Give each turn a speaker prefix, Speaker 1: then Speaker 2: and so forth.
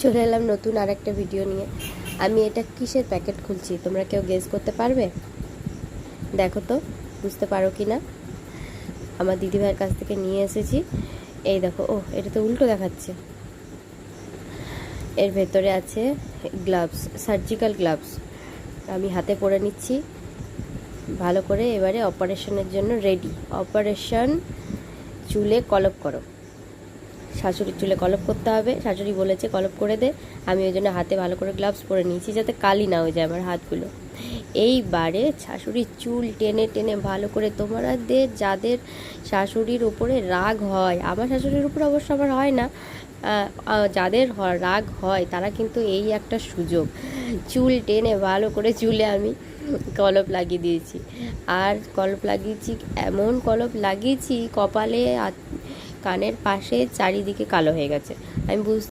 Speaker 1: চলে এলাম নতুন আর একটা ভিডিও নিয়ে। আমি এটা কিসের প্যাকেট খুলছি তোমরা কেউ গেস করতে পারবে? দেখো তো, বুঝতে পারো কি না। আমার দিদিভাইয়ের কাছ থেকে নিয়ে এসেছি। এই দেখো, ও এটা তো উল্টো দেখাচ্ছে। এর ভেতরে আছে গ্লাভস, সার্জিক্যাল গ্লাভস। আমি হাতে পরে নিচ্ছি ভালো করে। এবারে অপারেশনের জন্য রেডি। অপারেশন চুলে কলপ করো। শাশুড়ির চুলে কলপ করতে হবে, শাশুড়ি বলেছে কলপ করে দে। আমি ওই জন্য হাতে ভালো করে গ্লাভস পরে নিয়েছি যাতে কালি না হয়ে যায় আমার হাতগুলো। এইবারে শাশুড়ির চুল টেনে টেনে ভালো করে, তোমাদের যাদের শাশুড়ির উপরে রাগ হয়, আমার শাশুড়ির উপরে অবশ্য আমার হয় না, যাদের রাগ হয় তারা কিন্তু এই একটা সুযোগ, চুল টেনে ভালো করে চুলে আমি কলপ লাগিয়ে দিয়েছি। আর কলপ লাগিয়েছি, এমন কলপ লাগিয়েছি কপালে, কানের পাশে, চারিদিকে কালো হয়ে গেছে। আমি